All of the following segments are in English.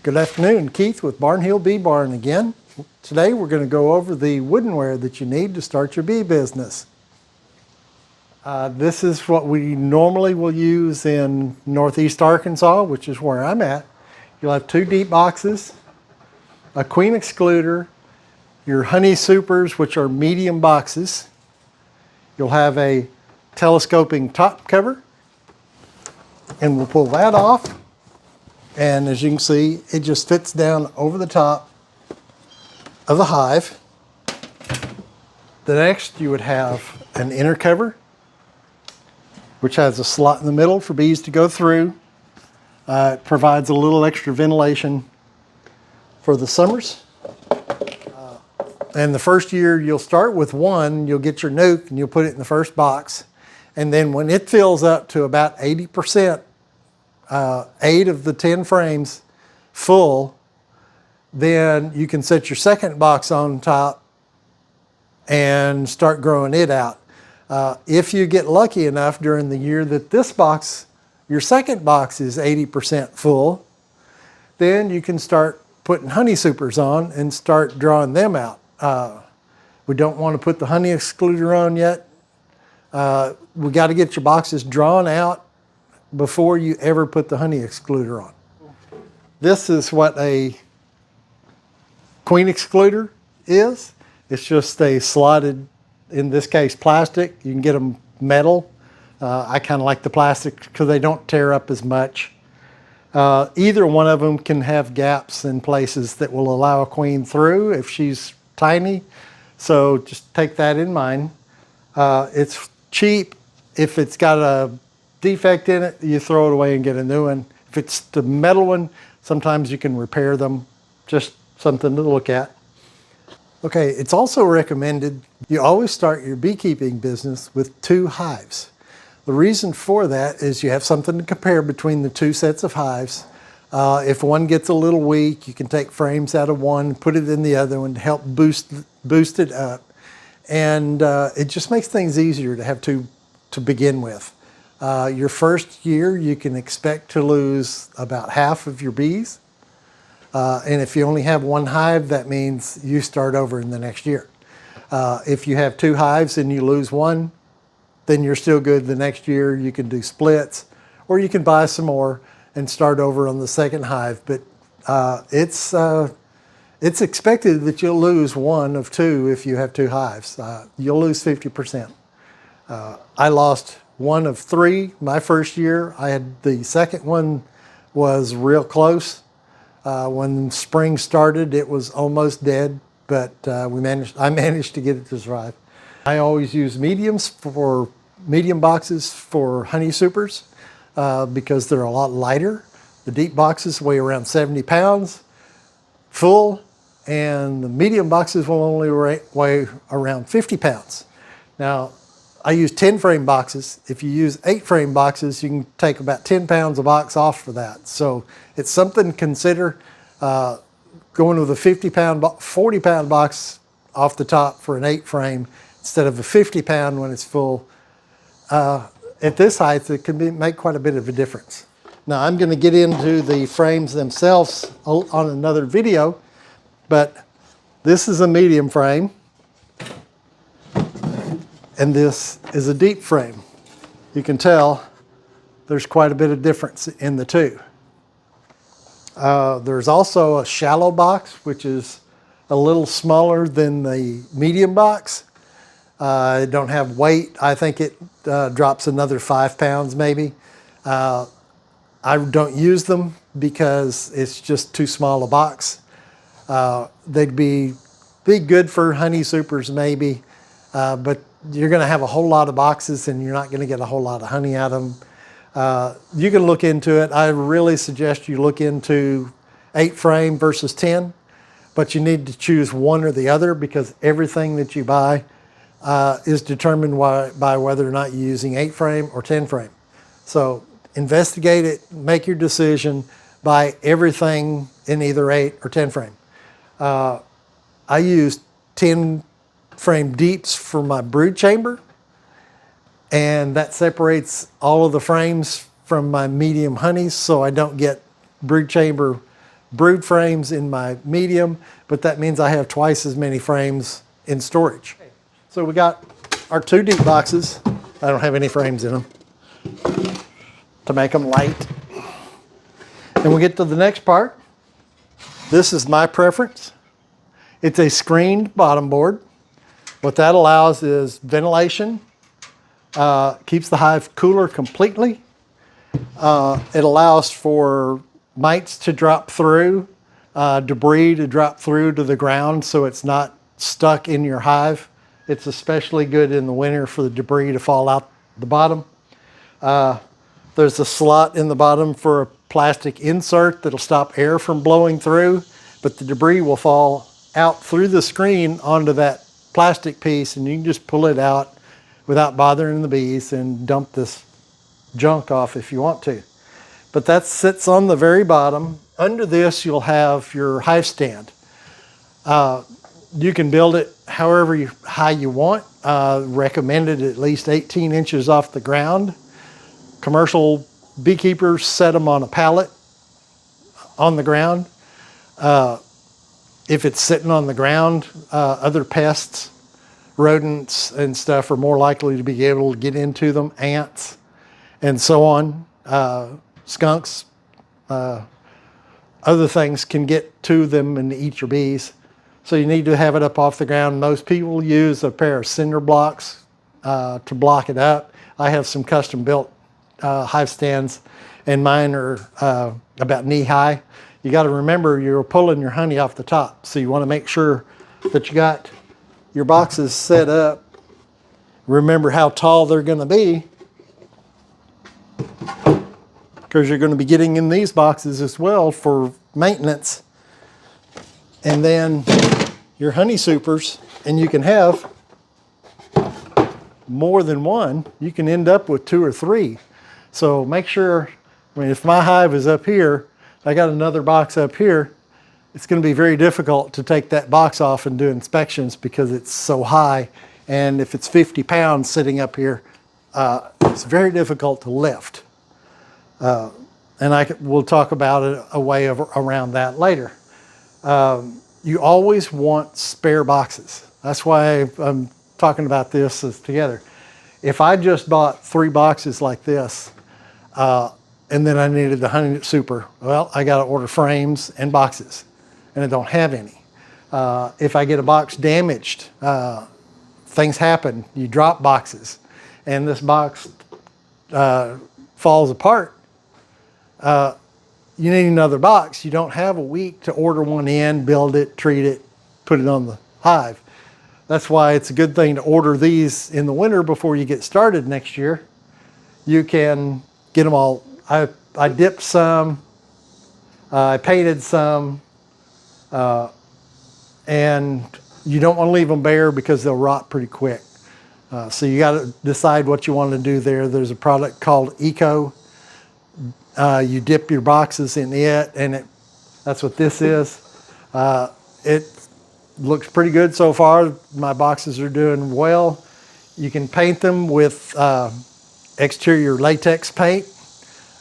Good afternoon, Keith with Barnhill Bee Barn again. Today we're going to go over the woodenware that you need to start your bee business. This is what we normally will use in Northeast Arkansas, which is where I'm at. You'll have 2 deep boxes, a queen excluder, your honey supers, which are medium boxes. You'll have a telescoping top cover, and we'll pull that off. And as you can see, it just fits down over the top of the hive. The next, you would have an inner cover, which has a slot in the middle for bees to go through. It provides a little extra ventilation for the summers. And the first year, you'll start with 1, you'll get your nuke and you'll put it in the first box. And then when it fills up to about 80%, 8 of the 10 frames full, then you can set your second box on top and start growing it out. If you get lucky enough during the year that this box, your second box is 80% full, then you can start putting honey supers on and start drawing them out. We don't want to put the honey excluder on yet. We got to get your boxes drawn out before you ever put the honey excluder on. This is what a queen excluder is. It's just a slotted, in this case, plastic. You can get them metal. I kind of like the plastic because they don't tear up as much. Either one of them can have gaps in places that will allow a queen through if she's tiny. So just take that in mind. It's cheap. If it's got a defect in it, you throw it away and get a new one. If it's the metal one, sometimes you can repair them. Just something to look at. Okay, it's also recommended you always start your beekeeping business with 2 hives. The reason for that is you have something to compare between the 2 sets of hives. If one gets a little weak, you can take frames out of one, put it in the other one to help boost it up. And it just makes things easier to have 2 to begin with. Your first year, you can expect to lose about half of your bees. And if you only have 1 hive, that means you start over in the next year. If you have 2 hives and you lose 1, then you're still good the next year. You can do splits, or you can buy some more and start over on the second hive. But it's expected that you'll lose 1 of 2 if you have 2 hives. You'll lose 50%. I lost 1 of 3 my first year. I had the second one was real close. When spring started, it was almost dead, but I managed to get it to survive. I always use medium boxes for honey supers because they're a lot lighter. The deep boxes weigh around 70 pounds full, and the medium boxes will only weigh around 50 pounds. Now, I use 10 frame boxes. If you use 8 frame boxes, you can take about 10 pounds a box off for that. So it's something to consider, going with a 40 pound box off the top for an 8 frame instead of a 50 pound when it's full. At this height, it can make quite a bit of a difference. Now I'm going to get into the frames themselves on another video, but this is a medium frame. And this is a deep frame. You can tell there's quite a bit of difference in the 2. There's also a shallow box, which is a little smaller than the medium box. It don't have weight. I think it drops another 5 pounds maybe. I don't use them because it's just too small a box. They'd be good for honey supers maybe, but you're going to have a whole lot of boxes and you're not going to get a whole lot of honey out of them. You can look into it. I really suggest you look into 8 frame versus 10, but you need to choose one or the other because everything that you buy is determined by whether or not you're using 8 frame or 10 frame. So investigate it, make your decision, buy everything in either 8 or 10 frame. I use 10 frame deeps for my brood chamber, and that separates all of the frames from my medium honeys so I don't get brood chamber brood frames in my medium, but that means I have twice as many frames in storage. So we got our 2 deep boxes. I don't have any frames in them to make them light. And we get to the next part. This is my preference. It's a screened bottom board. What that allows is ventilation, keeps the hive cooler completely. It allows for mites to drop through, debris to drop through to the ground so it's not stuck in your hive. It's especially good in the winter for the debris to fall out the bottom. There's a slot in the bottom for a plastic insert that'll stop air from blowing through, but the debris will fall out through the screen onto that plastic piece, and you can just pull it out without bothering the bees and dump this junk off if you want to. But that sits on the very bottom. Under this, you'll have your hive stand. You can build it however high you want. Recommended at least 18 inches off the ground. Commercial beekeepers set them on a pallet on the ground. If it's sitting on the ground, other pests, rodents and stuff are more likely to be able to get into them, ants and so on. Skunks, other things can get to them and eat your bees. So you need to have it up off the ground. Most people use a pair of cinder blocks to block it up. I have some custom built hive stands, and mine are about knee high. You got to remember you're pulling your honey off the top. So you want to make sure that you got your boxes set up. Remember how tall they're going to be, because you're going to be getting in these boxes as well for maintenance. And then your honey supers, and you can have more than one. You can end up with 2 or 3. So make sure, I mean, if my hive is up here, I got another box up here, it's going to be very difficult to take that box off and do inspections because it's so high. And if it's 50 pounds sitting up here, it's very difficult to lift. And we'll talk about a way around that later. You always want spare boxes. That's why I'm talking about this together. If I just bought 3 boxes like this, and then I needed the honey super, well, I got to order frames and boxes, and I don't have any. If I get a box damaged, things happen. You drop boxes, and this box falls apart. You need another box. You don't have a week to order one in, build it, treat it, put it on the hive. That's why it's a good thing to order these in the winter before you get started next year. You can get them all. I dipped some, I painted some, and you don't want to leave them bare because they'll rot pretty quick. So you got to decide what you want to do there. There's a product called Eco. You dip your boxes in it, and that's what this is. It looks pretty good so far. My boxes are doing well. You can paint them with exterior latex paint.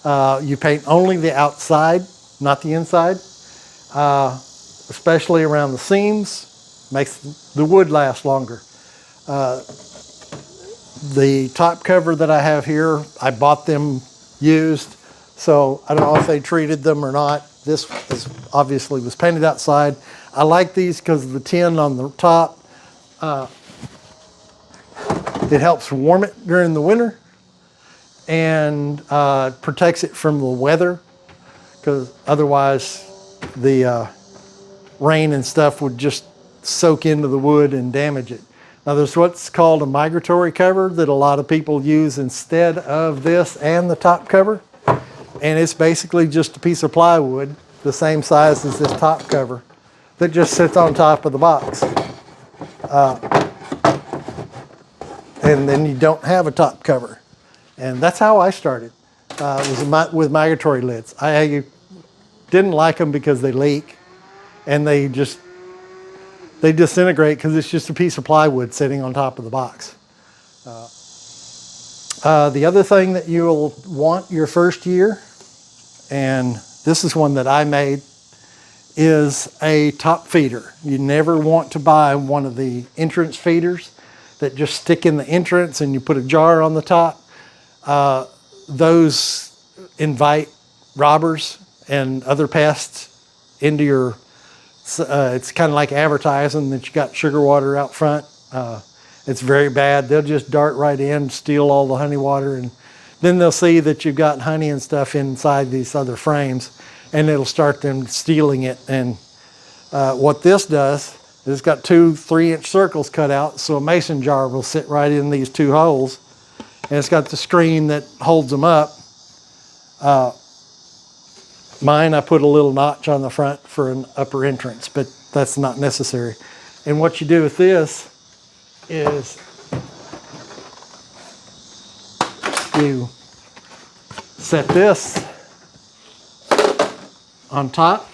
You paint only the outside, not the inside, especially around the seams. Makes the wood last longer. The top cover that I have here, I bought them used. So I don't know if they treated them or not. This obviously was painted outside. I like these because of the tin on the top. It helps warm it during the winter, and protects it from the weather, because otherwise the rain and stuff would just soak into the wood and damage it. Now there's what's called a migratory cover that a lot of people use instead of this and the top cover. And it's basically just a piece of plywood the same size as this top cover that just sits on top of the box. And then you don't have a top cover. And that's how I started, was with migratory lids. I didn't like them because they leak and they disintegrate because it's just a piece of plywood sitting on top of the box. The other thing that you'll want your first year, and this is one that I made, is a top feeder. You never want to buy one of the entrance feeders that just stick in the entrance and you put a jar on the top. Those invite robbers and other pests into your, it's kind of like advertising that you got sugar water out front. It's very bad. They'll just dart right in, steal all the honey water, and then they'll see that you've got honey and stuff inside these other frames, and it'll start them stealing it. And what this does is it's got 2 3-inch circles cut out, so a mason jar will sit right in these 2 holes, and it's got the screen that holds them up. Mine, I put a little notch on the front for an upper entrance, but that's not necessary. And what you do with this is you set this on top,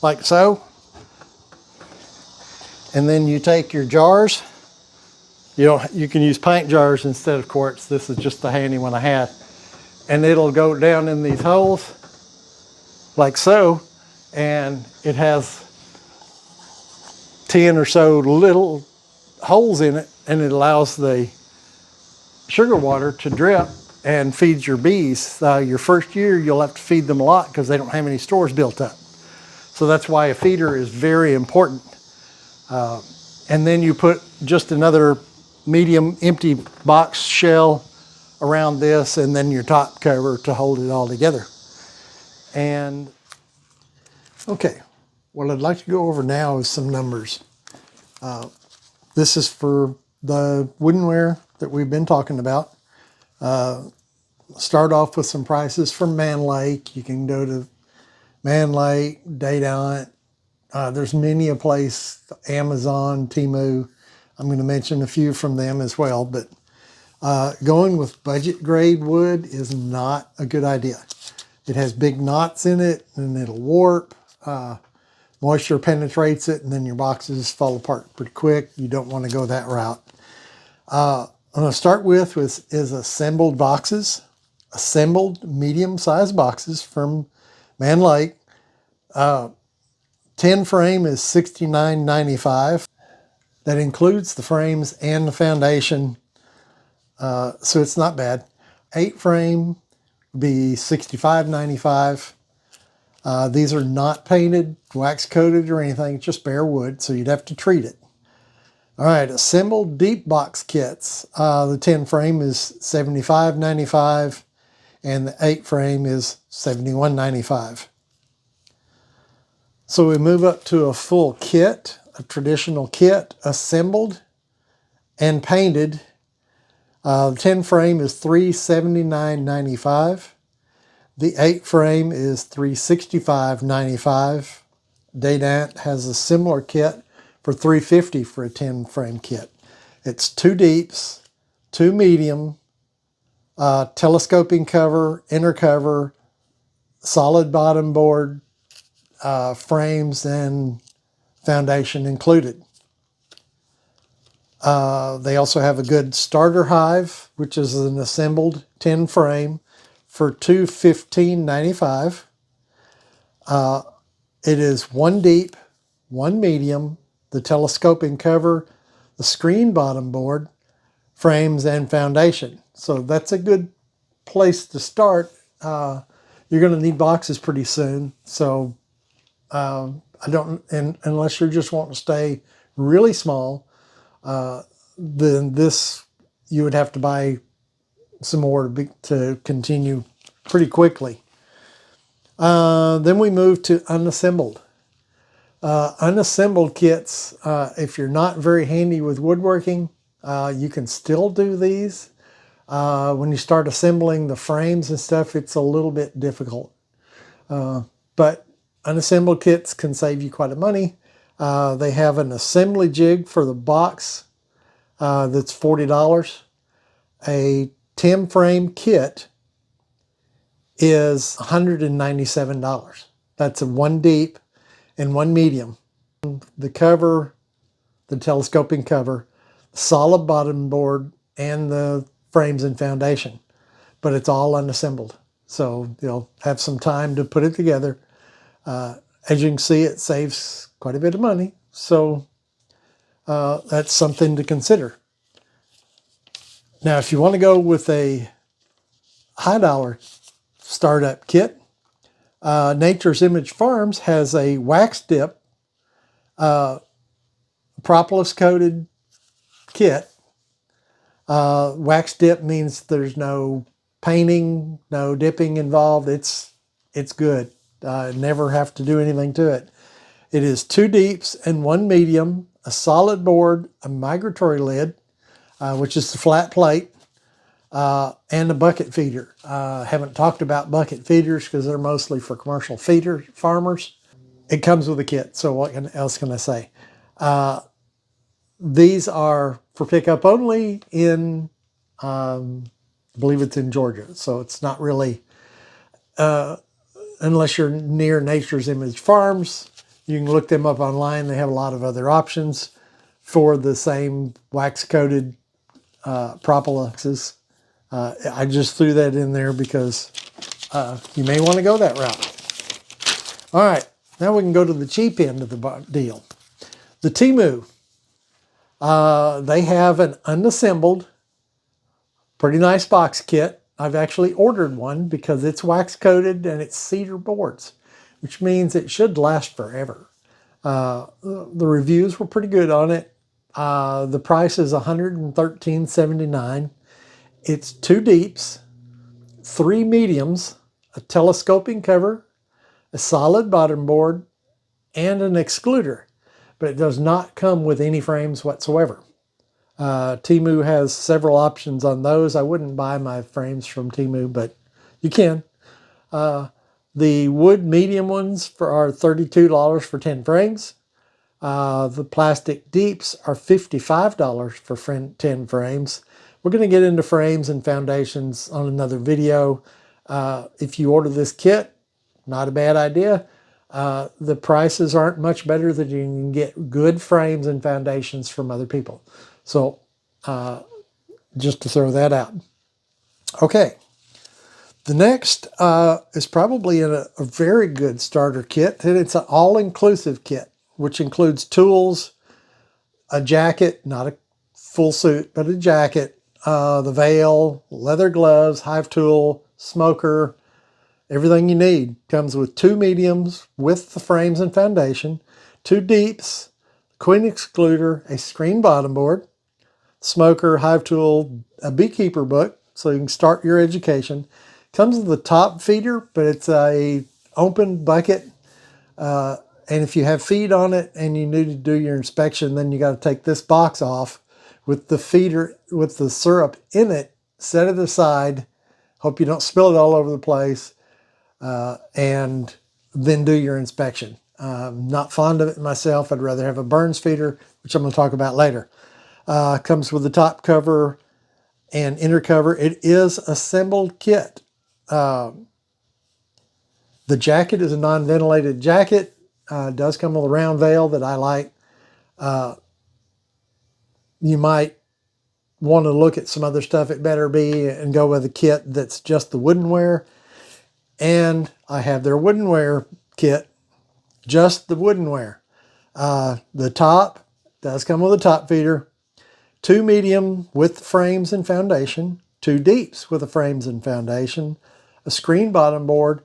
like so, and then you take your jars. You can use pint jars instead of quarts. This is just the handy one I had. And it'll go down in these holes like so, and it has 10 or so little holes in it, and it allows the sugar water to drip and feeds your bees. Your first year you'll have to feed them a lot because they don't have any stores built up. So that's why a feeder is very important. And then you put just another medium empty box shell around this, and then your top cover to hold it all together. And okay, what I'd like to go over now is some numbers. This is for the woodenware that we've been talking about. Start off with some prices from Man Lake. You can go to Man Lake, Dadant. There's many a place, Amazon, Temu. I'm going to mention a few from them as well, but going with budget grade wood is not a good idea. It has big knots in it and it'll warp. Moisture penetrates it and then your boxes fall apart pretty quick. You don't want to go that route. I'm going to start with is assembled boxes. Assembled medium-sized boxes from Man Lake. 10 frame is $69.95. That includes the frames and the foundation. So it's not bad. 8 frame would be $65.95. These are not painted, wax coated or anything, it's just bare wood, so you'd have to treat it. All right, assembled deep box kits. The 10 frame is $75.95 and the 8 frame is $71.95. So we move up to a full kit, a traditional kit, assembled and painted. The 10 frame is $379.95. The 8 frame is $365.95. Dadant has a similar kit for $350 for a 10 frame kit. It's 2 deeps, 2 medium, telescoping cover, inner cover, solid bottom board, frames and foundation included. They also have a good starter hive, which is an assembled 10 frame for $215.95. It is 1 deep, 1 medium, the telescoping cover, the screen bottom board, frames, and foundation. So that's a good place to start. You're going to need boxes pretty soon. So unless you're just wanting to stay really small, then this, you would have to buy some more to continue pretty quickly. Then we move to unassembled. Unassembled kits, if you're not very handy with woodworking, you can still do these. When you start assembling the frames and stuff, it's a little bit difficult. But unassembled kits can save you quite a money. They have an assembly jig for the box that's $40. A 10 frame kit is $197. That's a 1 deep and 1 medium. The cover, the telescoping cover, solid bottom board, and the frames and foundation. But it's all unassembled. So you'll have some time to put it together. As you can see, it saves quite a bit of money. So that's something to consider. Now, if you want to go with a high dollar startup kit, Nature's Image Farms has a wax dip, propolis coated kit. Wax dip means there's no painting, no dipping involved. It's good. Never have to do anything to it. It is 2 deeps and 1 medium, a solid board, a migratory lid, which is the flat plate, and a bucket feeder. Haven't talked about bucket feeders because they're mostly for commercial feeder farmers. It comes with a kit, so what else can I say? These are for pickup only in, I believe it's in Georgia, so it's not really, unless you're near Nature's Image Farms. You can look them up online. They have a lot of other options for the same wax-coated propolises. I just threw that in there because you may want to go that route. All right, now we can go to the cheap end of the deal. The Temu. They have an unassembled, pretty nice box kit. I've actually ordered one because it's wax coated and it's cedar boards, which means it should last forever. The reviews were pretty good on it. The price is $113.79. It's 2 deeps, 3 mediums, a telescoping cover, a solid bottom board, and an excluder. But it does not come with any frames whatsoever. Temu has several options on those. I wouldn't buy my frames from Temu, but you can. The wood medium ones are $32 for 10 frames. The plastic deeps are $55 for 10 frames. We're going to get into frames and foundations on another video. If you order this kit, not a bad idea. The prices aren't much better than you can get good frames and foundations from other people. So just to throw that out. Okay. The next is probably a very good starter kit, and it's an all-inclusive kit, which includes tools, a jacket, not a full suit, but a jacket, the veil, leather gloves, hive tool, smoker, everything you need. Comes with 2 mediums with the frames and foundation, 2 deeps, queen excluder, a screen bottom board, smoker, hive tool, a beekeeper book, so you can start your education. Comes with the top feeder, but it's a open bucket. And if you have feed on it and you need to do your inspection, then you got to take this box off with the feeder, with the syrup in it, set it aside, hope you don't spill it all over the place, and then do your inspection. I'm not fond of it myself. I'd rather have a Burns feeder, which I'm going to talk about later. Comes with the top cover and inner cover. It is assembled kit. The jacket is a non-ventilated jacket. It does come with a round veil that I like. You might want to look at some other stuff at Better Be and go with a kit that's just the woodenware. And I have their woodenware kit, just the woodenware. The top does come with a top feeder, 2 medium with the frames and foundation, 2 deeps with the frames and foundation, a screen bottom board,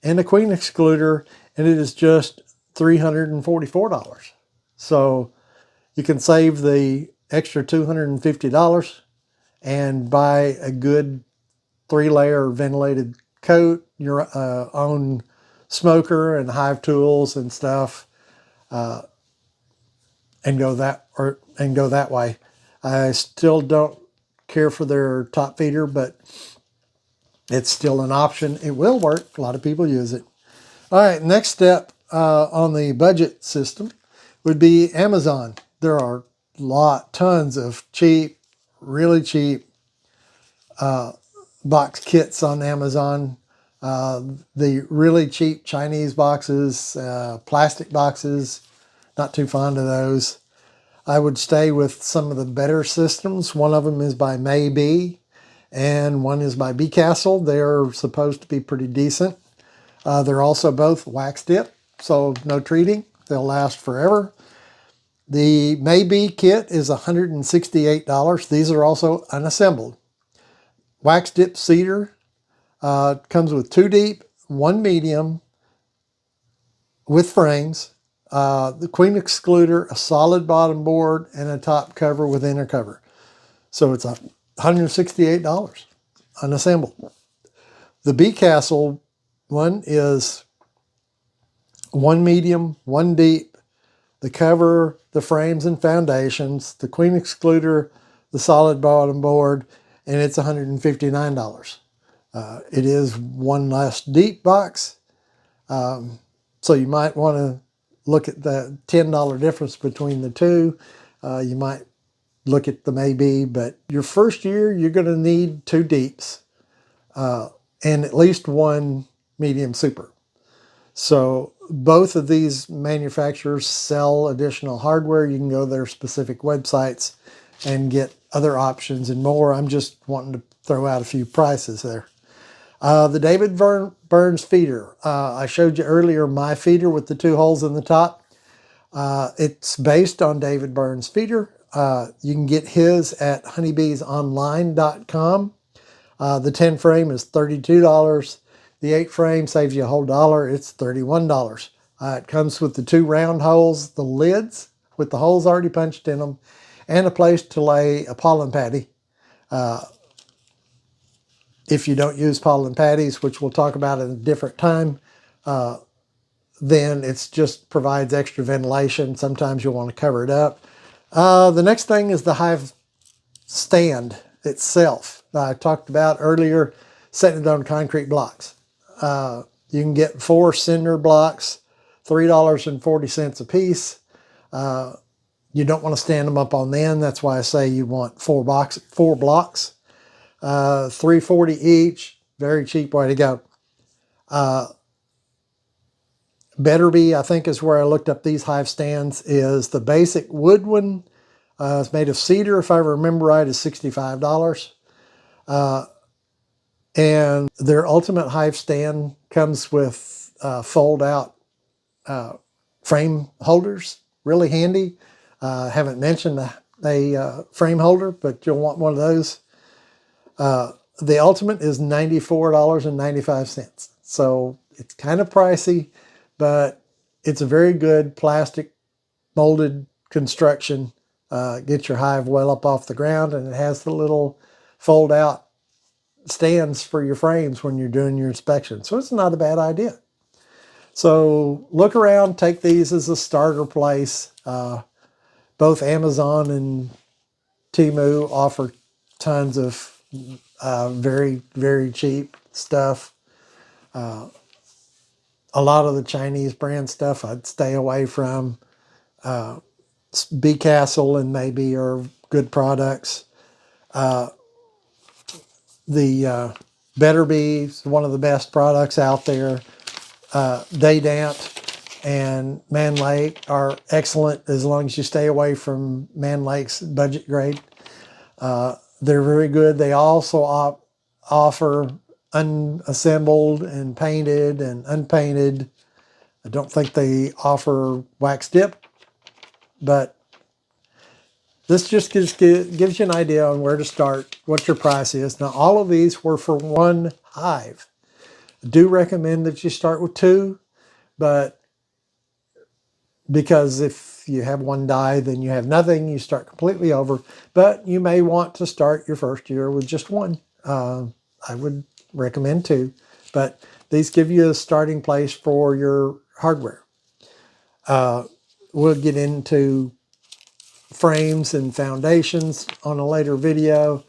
and a queen excluder, and it is just $344. So you can save the extra $250 and buy a good 3-layer ventilated coat, your own smoker and hive tools and stuff, and go that way. I still don't care for their top feeder, but it's still an option. It will work. A lot of people use it. All right, next step on the budget system would be Amazon. There are tons of cheap, really cheap box kits on Amazon. The really cheap Chinese boxes, plastic boxes, not too fond of those. I would stay with some of the better systems. One of them is by Maybe, and one is by Beekeeping. They're supposed to be pretty decent. They're also both wax dip, so no treating. They'll last forever. The Maybe kit is $168. These are also unassembled. Wax dip cedar comes with 2 deep, 1 medium with frames, the queen excluder, a solid bottom board, and a top cover with inner cover. So it's $168 unassembled. The Beekeeping one is 1 medium, 1 deep, the cover, the frames and foundations, the queen excluder, the solid bottom board, and it's $159. It is one less deep box, so you might want to look at the $10 difference between the two. You might look at the Maybe, but your first year you're going to need 2 deeps and at least 1 medium super. So both of these manufacturers sell additional hardware. You can go to their specific websites and get other options and more. I'm just wanting to throw out a few prices there. The David Burns feeder. I showed you earlier my feeder with the 2 holes in the top. It's based on David Burns' feeder. You can get his at honeybeesonline.com. The 10 frame is $32. The 8 frame saves you a whole dollar. It's $31. It comes with the 2 round holes, the lids with the holes already punched in them, and a place to lay a pollen patty. If you don't use pollen patties, which we'll talk about at a different time, then it just provides extra ventilation. Sometimes you'll want to cover it up. The next thing is the hive stand itself. I talked about earlier setting it on concrete blocks. You can get 4 cinder blocks, $3.40 a piece. You don't want to stand them up on the end. That's why I say you want 4 blocks, $3.40 each. Very cheap way to go. Better Be, I think, is where I looked up these hive stands, is the basic wood one. It's made of cedar, if I remember right, is $65. And their ultimate hive stand comes with fold-out frame holders. Really handy. Haven't mentioned a frame holder, but you'll want one of those. The ultimate is $94.95. So it's kind of pricey, but it's a very good plastic molded construction. Get your hive well up off the ground, and it has the little fold out stands for your frames when you're doing your inspection. So it's not a bad idea. So look around, take these as a starter place. Both Amazon and Temu offer tons of very, very cheap stuff. A lot of the Chinese brand stuff I'd stay away from. Beekeeping and Maybe are good products. The Better Be is one of the best products out there. Daydant and Man Lake are excellent as long as you stay away from Man Lake's budget grade. They're very good. They also offer unassembled and painted and unpainted. I don't think they offer wax dip, but this just gives you an idea on where to start, what your price is. Now, all of these were for 1 hive. I do recommend that you start with 2, but because if you have 1 die, then you have nothing. You start completely over. But you may want to start your first year with just 1. I would recommend 2. But these give you a starting place for your hardware. We'll get into frames and foundations on a later video,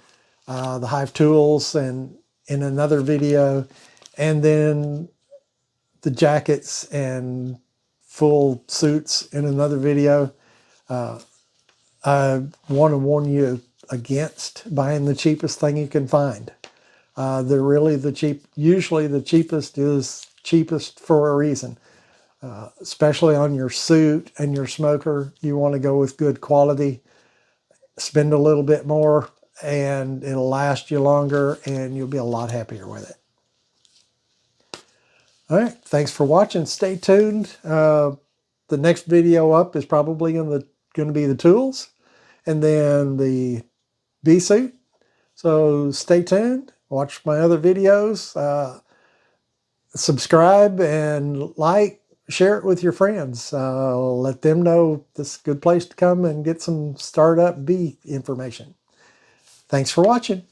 the hive tools and in another video, and then the jackets and full suits in another video. I want to warn you against buying the cheapest thing you can find. They're really usually the cheapest is cheapest for a reason. Especially on your suit and your smoker, you want to go with good quality. Spend a little bit more and it'll last you longer, and you'll be a lot happier with it. All right, thanks for watching. Stay tuned. The next video up is probably going to be the tools, and then the bee suit. So stay tuned. Watch my other videos. Subscribe and like. Share it with your friends. Let them know this is a good place to come and get some startup bee information. Thanks for watching.